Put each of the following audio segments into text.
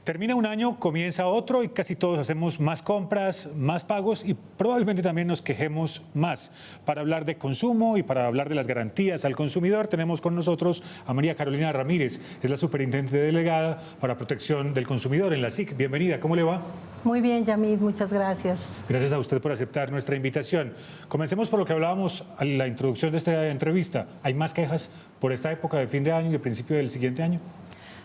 Termina un año, comienza otro y casi todos hacemos más compras, más pagos y probablemente también nos quejemos más. Para hablar de consumo y para hablar de las garantías al consumidor tenemos con nosotros a María Carolina Ramírez, es la superintendente delegada para protección del consumidor en la SIC. Bienvenida, ¿cómo le va? Muy bien, Yamid, muchas gracias. Gracias a usted por aceptar nuestra invitación. Comencemos por lo que hablábamos en la introducción de esta entrevista. ¿Hay más quejas por esta época de fin de año y el principio del siguiente año?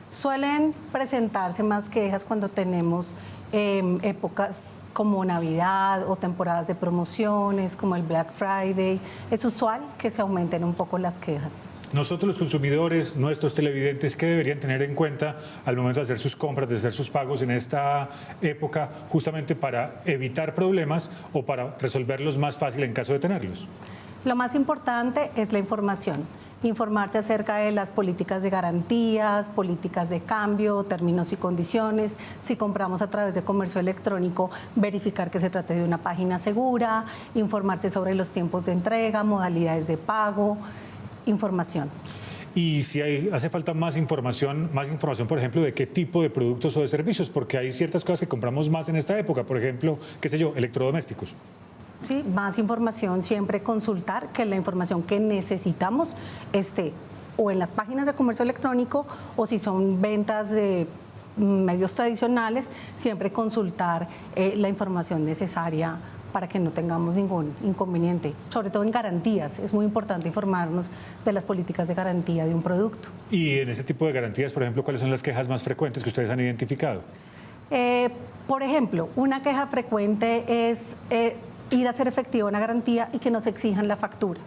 Suelen presentarse más quejas cuando tenemos épocas como Navidad o temporadas de promociones como el Black Friday. Es usual que se aumenten un poco las quejas. Nosotros los consumidores, nuestros televidentes, ¿qué deberían tener en cuenta al momento de hacer sus compras, de hacer sus pagos en esta época, justamente para evitar problemas o para resolverlos más fácil en caso de tenerlos? Lo más importante es la información. Informarse acerca de las políticas de garantías, políticas de cambio, términos y condiciones. Si compramos a través de comercio electrónico, verificar que se trate de una página segura, informarse sobre los tiempos de entrega, modalidades de pago, información. Y si hace falta más información, por ejemplo, de qué tipo de productos o de servicios, porque hay ciertas cosas que compramos más en esta época, por ejemplo, qué sé yo, electrodomésticos. Sí, más información, siempre consultar que la información que necesitamos esté o en las páginas de comercio electrónico o si son ventas de medios tradicionales, siempre consultar la información necesaria para que no tengamos ningún inconveniente, sobre todo en garantías. Es muy importante informarnos de las políticas de garantía de un producto. Y en ese tipo de garantías, por ejemplo, ¿cuáles son las quejas más frecuentes que ustedes han identificado? Por ejemplo, una queja frecuente es ir a hacer efectiva una garantía y que nos exijan la factura.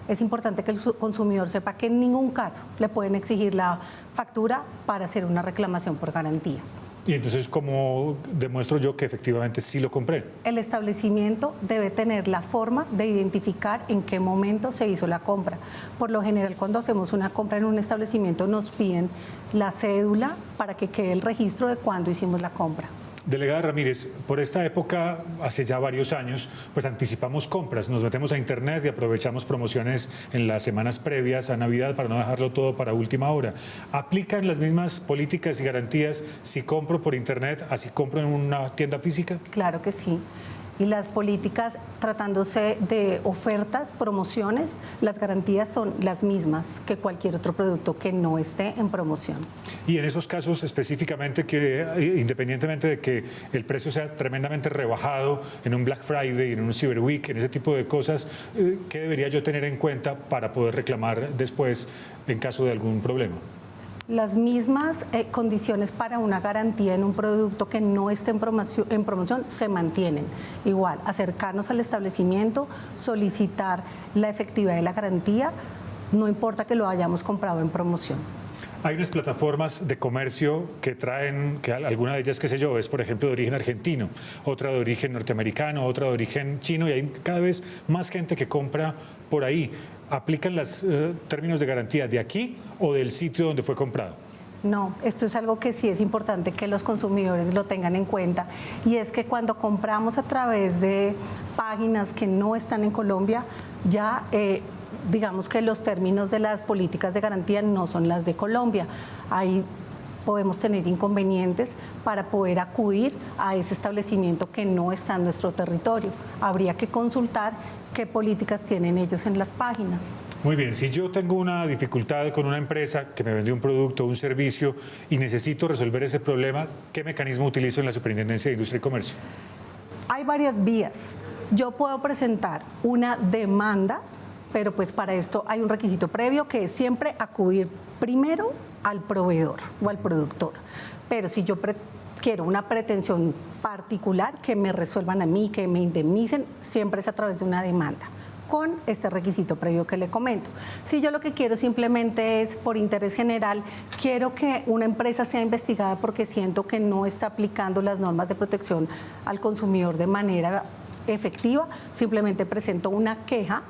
Es importante que el consumidor sepa que en ningún caso le pueden exigir la factura para hacer una reclamación por garantía. Y entonces, ¿cómo demuestro yo que efectivamente sí lo compré? El establecimiento debe tener la forma de identificar en qué momento se hizo la compra. Por lo general, cuando hacemos una compra en un establecimiento, nos piden la cédula para que quede el registro de cuándo hicimos la compra. Delegada Ramírez, por esta época, hace ya varios años, pues anticipamos compras, nos metemos a internet y aprovechamos promociones en las semanas previas a Navidad para no dejarlo todo para última hora. ¿Aplican las mismas políticas y garantías si compro por internet, así compro en una tienda física? Claro que sí. Y las políticas, tratándose de ofertas, promociones, las garantías son las mismas que cualquier otro producto que no esté en promoción. Y en esos casos específicamente, que independientemente de que el precio sea tremendamente rebajado en un Black Friday, en un Cyber Week, en ese tipo de cosas, ¿qué debería yo tener en cuenta para poder reclamar después en caso de algún problema? Las mismas condiciones para una garantía en un producto que no esté en promoción se mantienen. Igual, acercarnos al establecimiento, solicitar la efectividad de la garantía, no importa que lo hayamos comprado en promoción. Hay unas plataformas de comercio que traen, que alguna de ellas, qué sé yo, es por ejemplo de origen argentino, otra de origen norteamericano, otra de origen chino, y hay cada vez más gente que compra por ahí. ¿Aplican los términos de garantía de aquí o del sitio donde fue comprado? No, esto es algo que sí es importante que los consumidores lo tengan en cuenta, y es que cuando compramos a través de páginas que no están en Colombia, ya digamos que los términos de las políticas de garantía no son las de Colombia. Ahí podemos tener inconvenientes para poder acudir a ese establecimiento que no está en nuestro territorio. Habría que consultar qué políticas tienen ellos en las páginas. Muy bien, si yo tengo una dificultad con una empresa que me vendió un producto o un servicio y necesito resolver ese problema, ¿qué mecanismo utilizo en la Superintendencia de Industria y Comercio? Hay varias vías. Yo puedo presentar una demanda, pero pues para esto hay un requisito previo, que es siempre acudir primero al proveedor o al productor. Pero si yo quiero una pretensión particular, que me resuelvan a mí, que me indemnicen, siempre es a través de una demanda, con este requisito previo que le comento. Si yo lo que quiero simplemente es, por interés general, quiero que una empresa sea investigada porque siento que no está aplicando las normas de protección al consumidor de manera efectiva, simplemente presento una queja,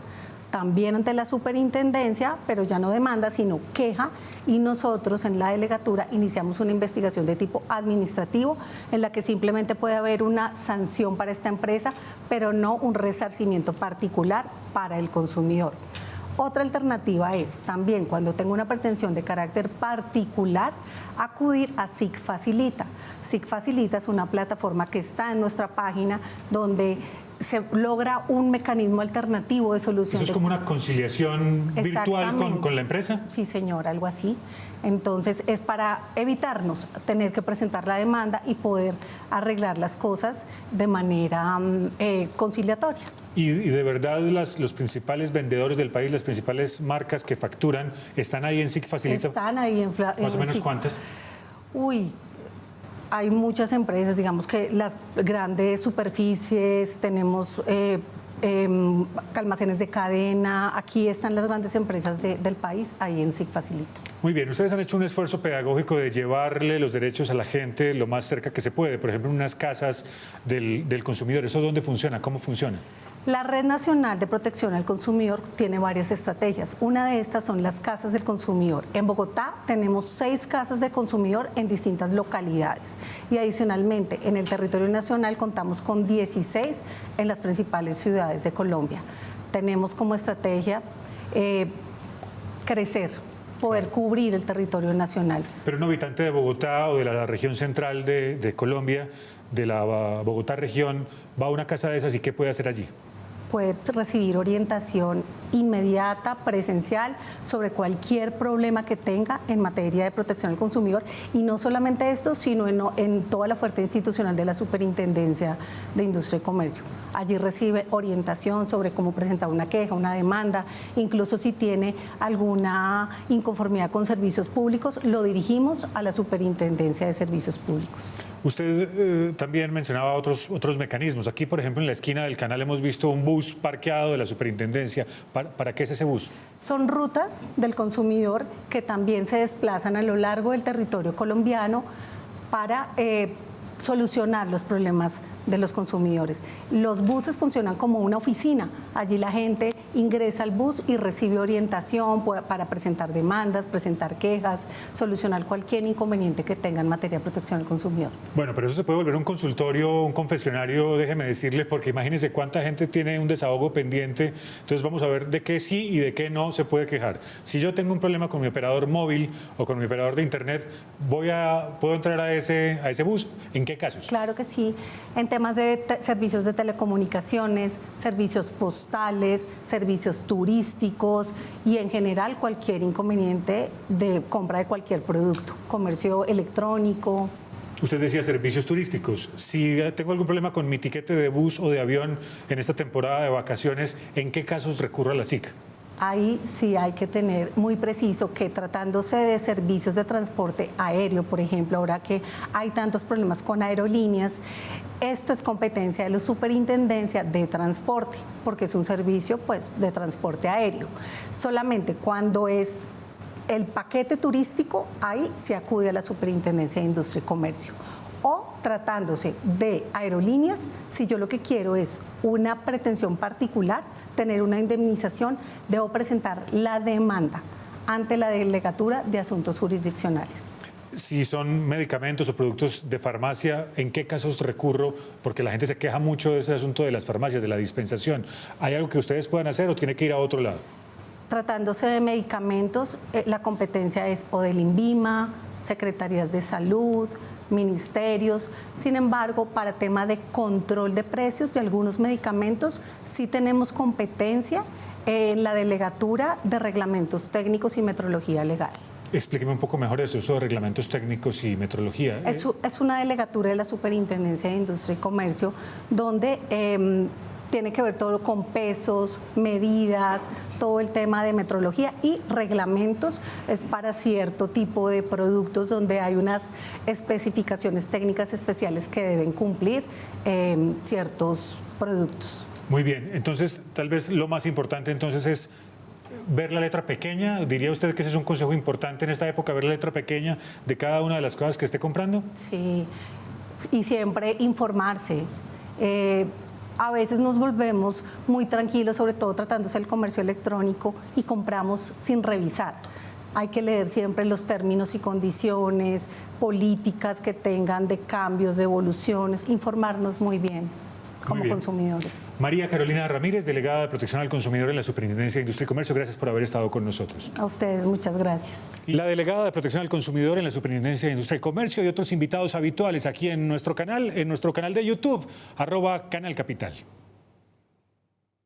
también ante la superintendencia, pero ya no demanda, sino queja, y nosotros en la delegatura iniciamos una investigación de tipo administrativo en la que simplemente puede haber una sanción para esta empresa, pero no un resarcimiento particular para el consumidor. Otra alternativa es también, cuando tengo una pretensión de carácter particular, acudir a SIC Facilita. SIC Facilita es una plataforma que está en nuestra página donde se logra un mecanismo alternativo de solución. ¿Eso es como una conciliación virtual con la empresa? Sí, señor, algo así. Entonces, es para evitarnos tener que presentar la demanda y poder arreglar las cosas de manera conciliatoria. Y de verdad los principales vendedores del país, las principales marcas que facturan, ¿están ahí en SIC Facilita? Están ahí en ¿Más o menos SIC. cuántas? Uy, hay muchas empresas, digamos que las grandes superficies, tenemos almacenes de cadena, aquí están las grandes empresas del país, ahí en SIC Facilita. Muy bien, ustedes han hecho un esfuerzo pedagógico de llevarle los derechos a la gente lo más cerca que se puede, por ejemplo, en unas casas del consumidor. ¿Eso dónde funciona? ¿Cómo funciona? La Red Nacional de Protección al Consumidor tiene varias estrategias. Una de estas son las casas del consumidor. En Bogotá tenemos 6 casas de consumidor en distintas localidades y adicionalmente en el territorio nacional contamos con 16 en las principales ciudades de Colombia. Tenemos como estrategia crecer, poder cubrir el territorio nacional. Pero un habitante de Bogotá o de la región central de Colombia, de la Bogotá región, va a una casa de esas y ¿qué puede hacer allí? Puede recibir orientación inmediata, presencial, sobre cualquier problema que tenga en materia de protección al consumidor. Y no solamente esto, sino en toda la oferta institucional de la Superintendencia de Industria y Comercio. Allí recibe orientación sobre cómo presentar una queja, una demanda, incluso si tiene alguna inconformidad con servicios públicos, lo dirigimos a la Superintendencia de Servicios Públicos. Usted también mencionaba otros mecanismos. Aquí, por ejemplo, en la esquina del canal hemos visto un bus parqueado de la superintendencia. ¿Para qué es ese bus? Son rutas del consumidor que también se desplazan a lo largo del territorio colombiano para solucionar los problemas de los consumidores. Los buses funcionan como una oficina. Allí la gente ingresa al bus y recibe orientación para presentar demandas, presentar quejas, solucionar cualquier inconveniente que tenga en materia de protección al consumidor. Bueno, pero eso se puede volver un consultorio, un confesionario, déjeme decirle, porque imagínese cuánta gente tiene un desahogo pendiente. Entonces vamos a ver de qué sí y de qué no se puede quejar. Si yo tengo un problema con mi operador móvil o con mi operador de internet, ¿puedo entrar a ese bus? ¿En qué casos? Claro que sí. En temas de servicios de telecomunicaciones, servicios postales, servicios turísticos y en general cualquier inconveniente de compra de cualquier producto, comercio electrónico. Usted decía servicios turísticos. Si tengo algún problema con mi tiquete de bus o de avión en esta temporada de vacaciones, ¿en qué casos recurro a la SIC? Ahí sí hay que tener muy preciso que tratándose de servicios de transporte aéreo, por ejemplo, ahora que hay tantos problemas con aerolíneas, esto es competencia de la Superintendencia de Transporte, porque es un servicio pues, de transporte aéreo. Solamente cuando es el paquete turístico, ahí se acude a la Superintendencia de Industria y Comercio. O tratándose de aerolíneas, si yo lo que quiero es una pretensión particular, tener una indemnización, debo presentar la demanda ante la Delegatura de Asuntos Jurisdiccionales. Si son medicamentos o productos de farmacia, ¿en qué casos recurro? Porque la gente se queja mucho de ese asunto de las farmacias, de la dispensación. ¿Hay algo que ustedes puedan hacer o tiene que ir a otro lado? Tratándose de medicamentos, la competencia es o del INVIMA, Secretarías de Salud, ministerios. Sin embargo, para tema de control de precios de algunos medicamentos, sí tenemos competencia en la Delegatura de Reglamentos Técnicos y Metrología Legal. Explíqueme un poco mejor eso de reglamentos técnicos y metrología. Es una delegatura de la Superintendencia de Industria y Comercio donde tiene que ver todo con pesos, medidas, todo el tema de metrología y reglamentos es para cierto tipo de productos donde hay unas especificaciones técnicas especiales que deben cumplir ciertos productos. Muy bien, entonces tal vez lo más importante entonces es ver la letra pequeña. ¿Diría usted que ese es un consejo importante en esta época, ver la letra pequeña de cada una de las cosas que esté comprando? Sí, y siempre informarse. A veces nos volvemos muy tranquilos, sobre todo tratándose del comercio electrónico, y compramos sin revisar. Hay que leer siempre los términos y condiciones, políticas que tengan de cambios, de evoluciones, informarnos muy bien. como consumidores. María Carolina Ramírez, delegada de Protección al Consumidor en la Superintendencia de Industria y Comercio, gracias por haber estado con nosotros. A ustedes, muchas gracias. La delegada de Protección al Consumidor en la Superintendencia de Industria y Comercio y otros invitados habituales aquí en nuestro canal de YouTube, @Canal Capital.